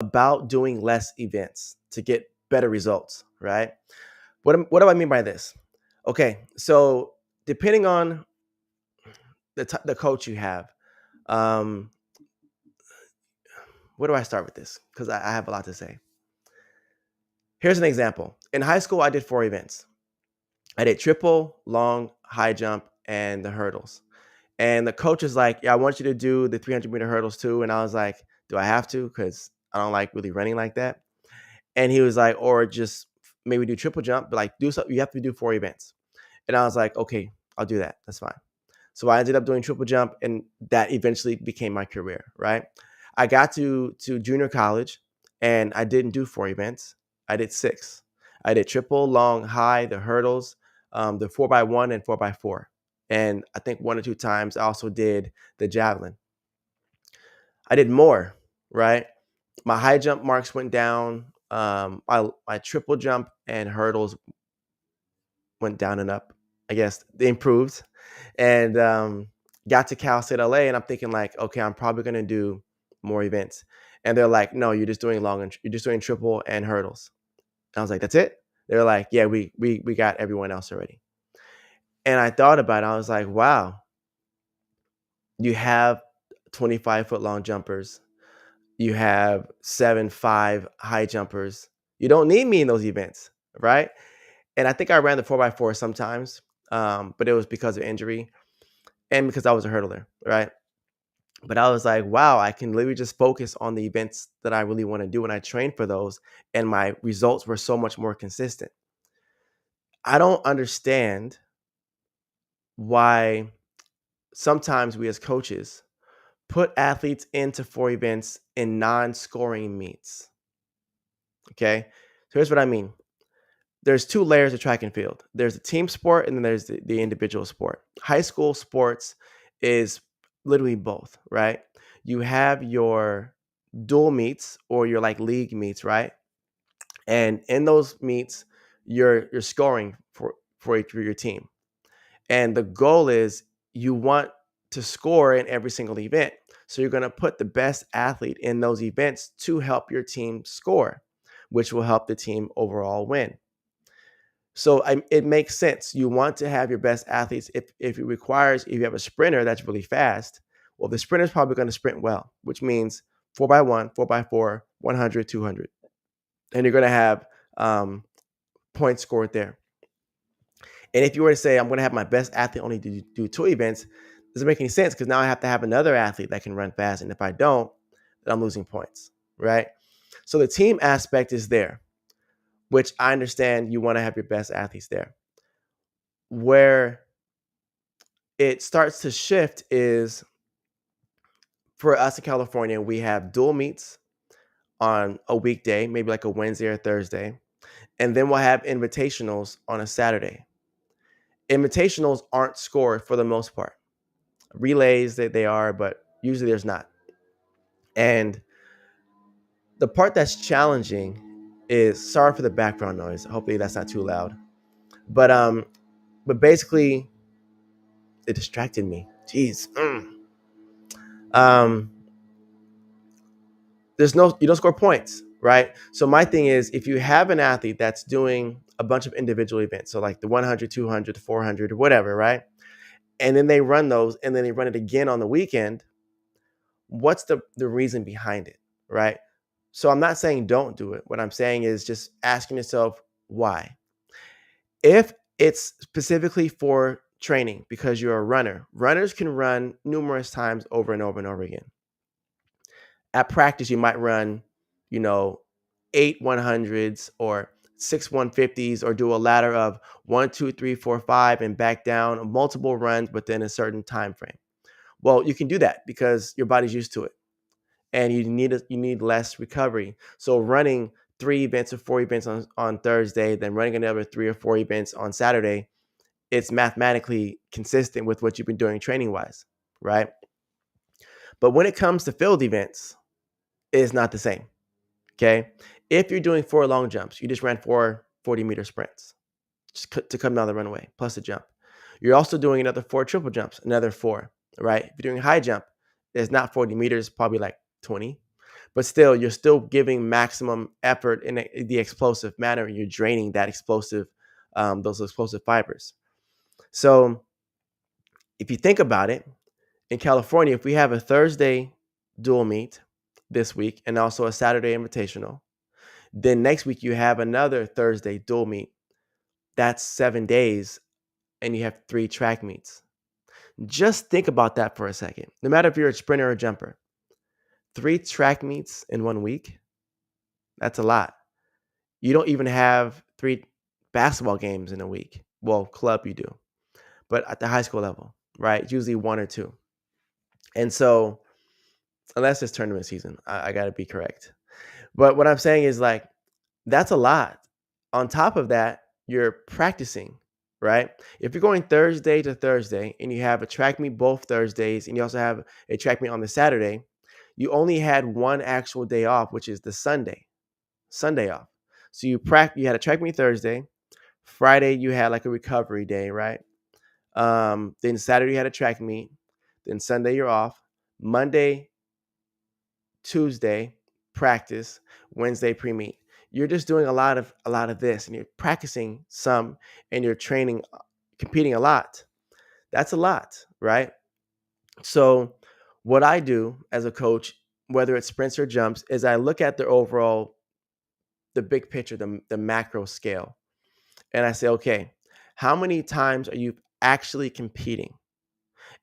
about doing less events to get better results, right? What do I mean by this? Okay, so depending on the coach you have, um, where do I start with this? Because I have a lot to say. Here's an example. In high school, I did 4 events. I did triple, long, high jump, and the hurdles. And the coach is like, "Yeah, I want you to do the 300-meter hurdles too." And I was like, "Do I have to? Because I don't like really running like that." And he was like, "Or just maybe do triple jump, but like do something. You have to do 4 events." And I was like, "Okay, I'll do that. That's fine." So I ended up doing triple jump, and that eventually became my career. Right? I got to junior college, and I didn't do 4 events. I did 6. I did triple, long, high, the hurdles, the 4x1 and 4x4. And I think 1 or 2 times I also did the javelin. I did more, right? My high jump marks went down. My triple jump and hurdles went down and up. I guess they improved, and got to Cal State LA, and I'm thinking like, okay, I'm probably gonna do more events. And they're like, "No, you're just doing long and you're just doing triple and hurdles." And I was like, "That's it?" They're like, "Yeah, we got everyone else already." And I thought about it. I was like, "Wow, you have 25-foot long jumpers. You have 7'5" high jumpers. You don't need me in those events, right?" And I think I ran the 4x4 sometimes, but it was because of injury and because I was a hurdler, right? But I was like, wow, I can literally just focus on the events that I really want to do. And I trained for those, and my results were so much more consistent. I don't understand why sometimes we as coaches put athletes into 4 events in non-scoring meets. Okay. So here's what I mean. There's 2 layers of track and field. There's the team sport, and then there's the individual sport. High school sports is literally both, right? You have your dual meets or your like league meets, right? And in those meets, you're scoring for your team. And the goal is you want to score in every single event. So you're going to put the best athlete in those events to help your team score, which will help the team overall win. So it makes sense. You want to have your best athletes. If it requires, if you have a sprinter that's really fast, well, the sprinter is probably going to sprint well, which means 4x1, 4x4, 100, 200. And you're going to have points scored there. And if you were to say, I'm going to have my best athlete only do 2 events, it doesn't make any sense because now I have to have another athlete that can run fast. And if I don't, then I'm losing points, right? So the team aspect is there, which I understand you want to have your best athletes there. Where it starts to shift is for us in California, we have dual meets on a weekday, maybe like a Wednesday or Thursday. And then we'll have invitationals on a Saturday. Invitationals aren't scored for the most part. Relays that they are, but usually there's not. And the part that's challenging is, sorry for the background noise. Hopefully that's not too loud. But basically it distracted me. Jeez. Um you don't score points, right? So my thing is, if you have an athlete that's doing a bunch of individual events, so like the 100, 200, 400, whatever, right? And then they run those and then they run it again on the weekend, what's the reason behind it, right? So I'm not saying don't do it. What I'm saying is just asking yourself why. If it's specifically for training because you're a runner, runners can run numerous times over and over and over again. At practice, you might run, 8 100s or 6 150s, or do a ladder of 1, 2, 3, 4, 5 and back down, multiple runs within a certain time frame. Well, you can do that because your body's used to it, and you need less recovery. So running 3 events or 4 events on Thursday, then running another 3 or 4 events on Saturday, it's mathematically consistent with what you've been doing training wise, right? But when it comes to field events, it's not the same. Okay. If you're doing 4 long jumps, you just ran 4 40-meter sprints just to come down the runway plus a jump. You're also doing another 4 triple jumps, another 4, right? If you're doing high jump, it's not 40 meters, probably like 20. but still, you're still giving maximum effort in the explosive manner. And you're draining that those explosive fibers. So if you think about it, in California, if we have a Thursday dual meet this week and also a Saturday invitational, then next week you have another Thursday dual meet. That's 7 days, and you have 3 track meets. Just think about that for a second. No matter if you're a sprinter or a jumper, 3 track meets in 1 week, that's a lot. You don't even have 3 basketball games in a week. Well, club you do, but at the high school level, right? It's usually 1 or 2. And so, unless it's tournament season, I got to be correct. But what I'm saying is like, that's a lot. On top of that, you're practicing, right? If you're going Thursday to Thursday and you have a track meet both Thursdays and you also have a track meet on the Saturday, you only had one actual day off, which is the Sunday off. So you had a track meet Thursday, Friday you had like a recovery day, right? Then Saturday you had a track meet, then Sunday you're off, Monday, Tuesday practice, Wednesday pre-meet. You're just doing a lot of this, and you're practicing some, and you're training, competing a lot. That's a lot, right? So what I do as a coach, whether it's sprints or jumps, is I look at the big picture, the macro scale, and I say, okay, how many times are you actually competing?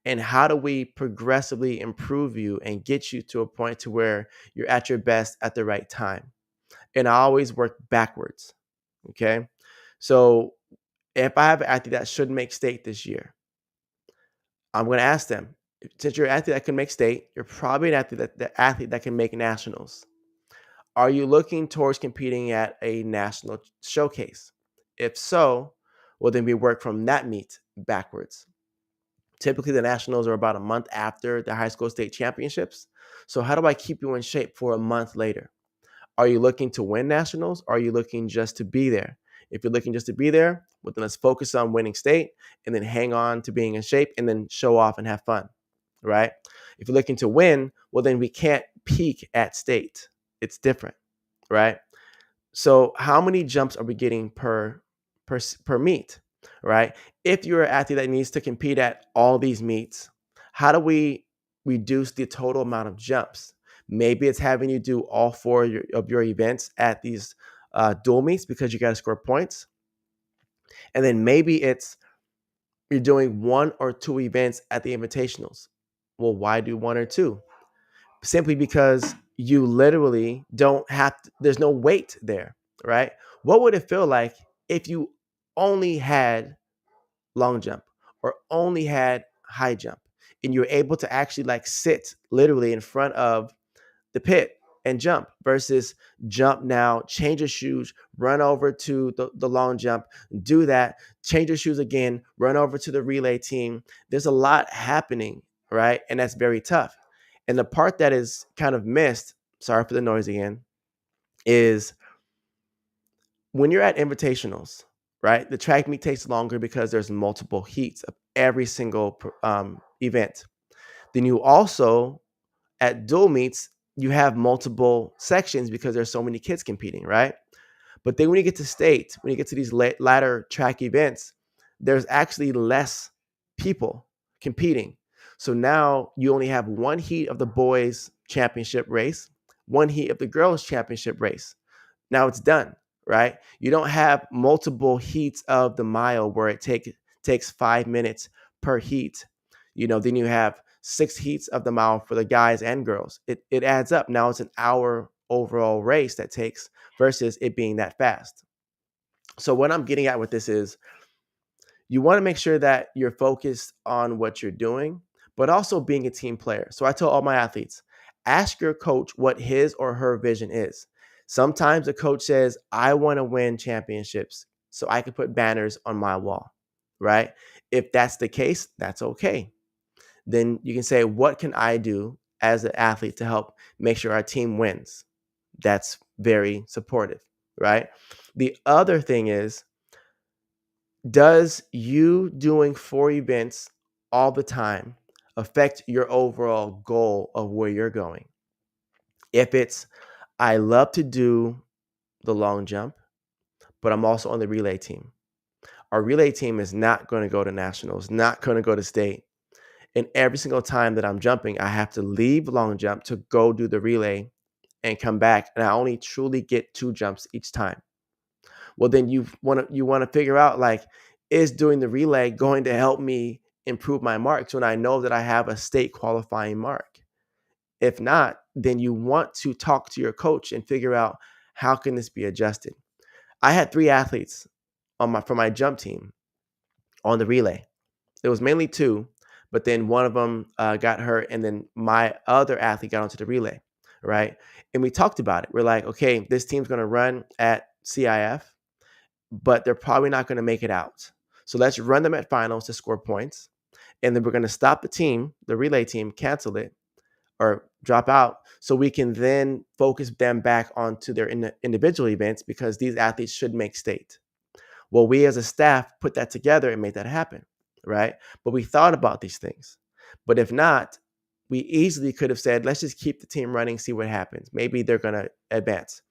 And how do we progressively improve you and get you to a point to where you're at your best at the right time? And I always work backwards. Okay. So if I have an athlete that should make state this year, I'm going to ask them, since you're an athlete that can make state, you're probably an athlete that can make nationals. Are you looking towards competing at a national showcase? If so, well, then we work from that meet backwards. Typically, the nationals are about a month after the high school state championships. So, how do I keep you in shape for a month later? Are you looking to win nationals? Or are you looking just to be there? If you're looking just to be there, well, then let's focus on winning state and then hang on to being in shape and then show off and have fun, right? If you're looking to win, well, then we can't peak at state. It's different, right? So how many jumps are we getting per meet, right? If you're an athlete that needs to compete at all these meets, how do we reduce the total amount of jumps? Maybe it's having you do all 4 of your events at these dual meets because you got to score points, and then maybe it's you're doing 1 or 2 events at the invitationals. Well, why do 1 or 2? Simply because you literally don't have to, there's no weight there, right? What would it feel like if you only had long jump or only had high jump and you're able to actually like sit literally in front of the pit and jump versus jump now, change your shoes, run over to the long jump, do that, change your shoes again, run over to the relay team. There's a lot happening, right? And that's very tough. And the part that is kind of missed, sorry for the noise again, is when you're at invitationals, right? The track meet takes longer because there's multiple heats of every single event. Then you also at dual meets, you have multiple sections because there's so many kids competing, right? But then when you get to state, when you get to these latter track events, there's actually less people competing. So now you only have 1 heat of the boys championship race, 1 heat of the girls championship race. Now it's done, right? You don't have multiple heats of the mile where it takes 5 minutes per heat. Then you have 6 heats of the mile for the guys and girls. It adds up. Now it's an hour overall race that takes versus it being that fast. So what I'm getting at with this is you want to make sure that you're focused on what you're doing, but also being a team player. So I tell all my athletes, ask your coach what his or her vision is. Sometimes the coach says, I want to win championships so I can put banners on my wall, right? If that's the case, that's okay. Then you can say, what can I do as an athlete to help make sure our team wins? That's very supportive, right? The other thing is, does you doing 4 events all the time affect your overall goal of where you're going? If it's, I love to do the long jump, but I'm also on the relay team. Our relay team is not going to go to nationals, not going to go to state. And every single time that I'm jumping, I have to leave long jump to go do the relay and come back. And I only truly get 2 jumps each time. Well, then you want to figure out, like, is doing the relay going to help me improve my marks when I know that I have a state qualifying mark? If not, then you want to talk to your coach and figure out how can this be adjusted. I had 3 athletes for my jump team on the relay. It was mainly 2, but then one of them got hurt, and then my other athlete got onto the relay, right? And we talked about it. We're like, okay, this team's going to run at CIF, but they're probably not going to make it out. So let's run them at finals to score points, and then we're going to stop the team, the relay team, cancel it or drop out, so we can then focus them back onto their individual events because these athletes should make state. Well, we as a staff put that together and made that happen, right? But we thought about these things. But if not, we easily could have said, let's just keep the team running, see what happens. Maybe they're going to advance.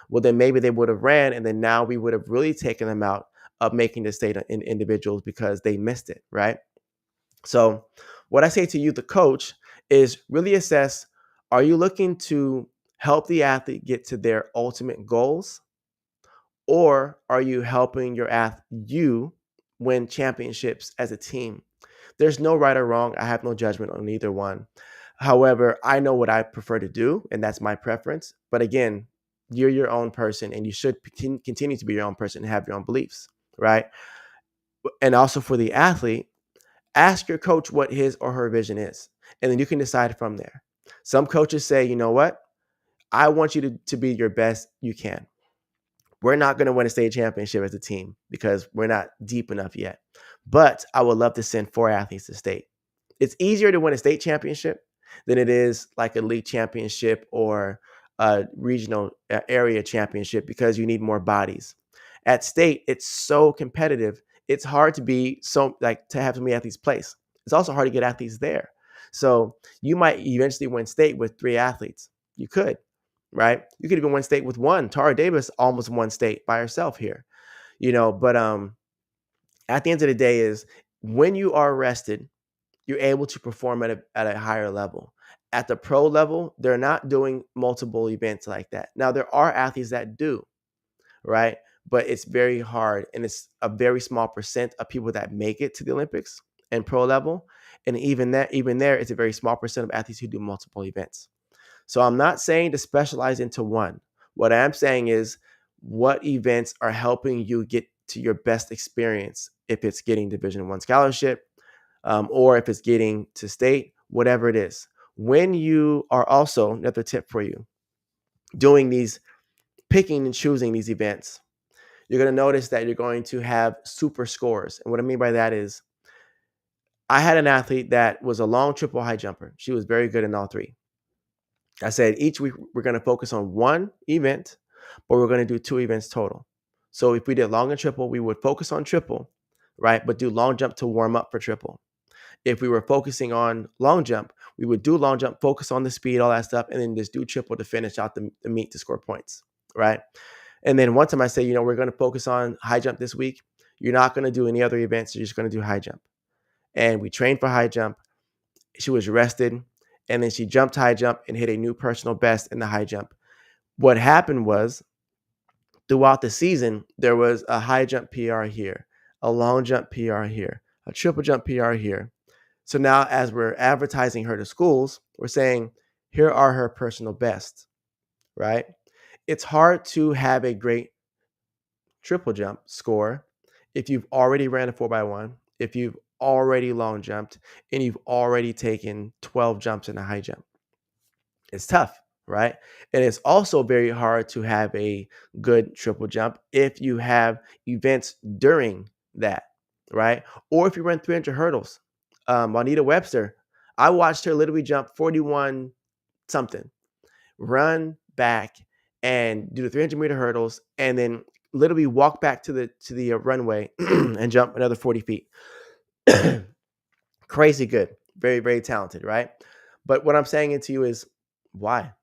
Well, then maybe they would have ran, and then now we would have really taken them out of making the state in individuals because they missed it, right? So, what I say to you, the coach, is really assess, are you looking to help the athlete get to their ultimate goals? Or are you helping you win championships as a team? There's no right or wrong. I have no judgment on either one. However, I know what I prefer to do, and that's my preference. But again, you're your own person, and you should continue to be your own person and have your own beliefs, right? And also for the athlete, ask your coach what his or her vision is, and then you can decide from there. Some coaches say, you know what? I want you to be your best you can. We're not going to win a state championship as a team because we're not deep enough yet. But I would love to send 4 athletes to state. It's easier to win a state championship than it is like a league championship or a regional area championship because you need more bodies. At state, it's so competitive. It's hard to be to have so many athletes place. It's also hard to get athletes there. So you might eventually win state with 3 athletes. You could, right? You could even win state with 1. Tara Davis almost won state by herself here, but at the end of the day is when you are rested, you're able to perform at a higher level. At the pro level, they're not doing multiple events like that. Now, there are athletes that do, right? But it's very hard, and it's a very small percent of people that make it to the Olympics and pro level. And even there, it's a very small percent of athletes who do multiple events. So I'm not saying to specialize into one. What I'm saying is what events are helping you get to your best experience, if it's getting Division I scholarship, or if it's getting to state, whatever it is. When you are also, another tip for you, picking and choosing these events, you're going to notice that you're going to have super scores. And what I mean by that is, I had an athlete that was a long triple high jumper. She was very good in all 3. I said each week we're going to focus on 1 event, but we're going to do 2 events total. So if we did long and triple, we would focus on triple, right? But do long jump to warm up for triple. If we were focusing on long jump, we would do long jump, focus on the speed, all that stuff, and then just do triple to finish out the meet to score points, right? And then one time I say, we're going to focus on high jump this week. You're not going to do any other events. You're just going to do high jump. And we trained for high jump. She was rested, and then she jumped high jump and hit a new personal best in the high jump. What happened was, throughout the season, there was a high jump PR here, a long jump PR here, a triple jump PR here. So now as we're advertising her to schools, we're saying, here are her personal bests, right? It's hard to have a great triple jump score if you've already ran a 4x1, if you've already long jumped, and you've already taken 12 jumps in a high jump. It's tough, right? And it's also very hard to have a good triple jump if you have events during that, right? Or if you run 300 hurdles. Juanita Webster, I watched her literally jump 41 something, run back and do the 300-meter hurdles, and then literally walk back to the runway and jump another 40 feet. Crazy good. Very, very talented, right? But what I'm saying to you is, why?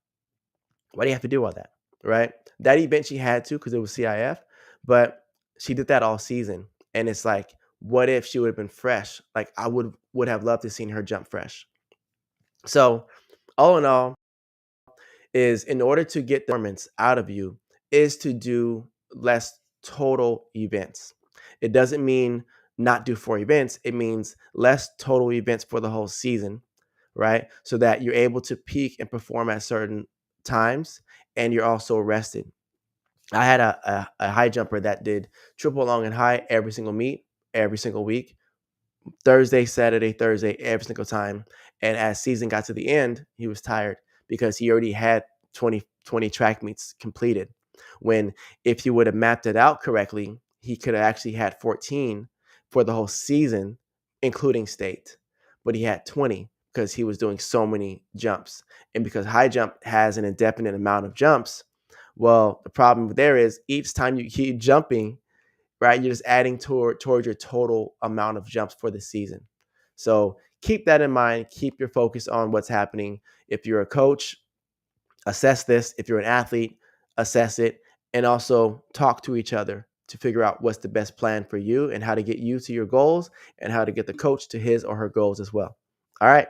Why do you have to do all that? Right? That event she had to because it was CIF, but she did that all season. And it's like, what if she would have been fresh? Like I would have loved to seen her jump fresh. So all in all, is in order to get the performance out of you is to do less total events. It doesn't mean not do 4 events. It means less total events for the whole season, right? So that you're able to peak and perform at certain times and you're also rested. I had a high jumper that did triple long and high every single meet, every single week. Thursday, Saturday, Thursday, every single time. And as season got to the end, he was tired because he already had 20 track meets completed. When if he would have mapped it out correctly, he could have actually had 14 for the whole season, including state. But he had 20 because he was doing so many jumps. And because high jump has an indefinite amount of jumps, well, the problem there is each time you keep jumping, right? You're just adding towards your total amount of jumps for the season. So keep that in mind. Keep your focus on what's happening. If you're a coach, assess this. If you're an athlete, assess it. And also talk to each other to figure out what's the best plan for you and how to get you to your goals and how to get the coach to his or her goals as well. All right.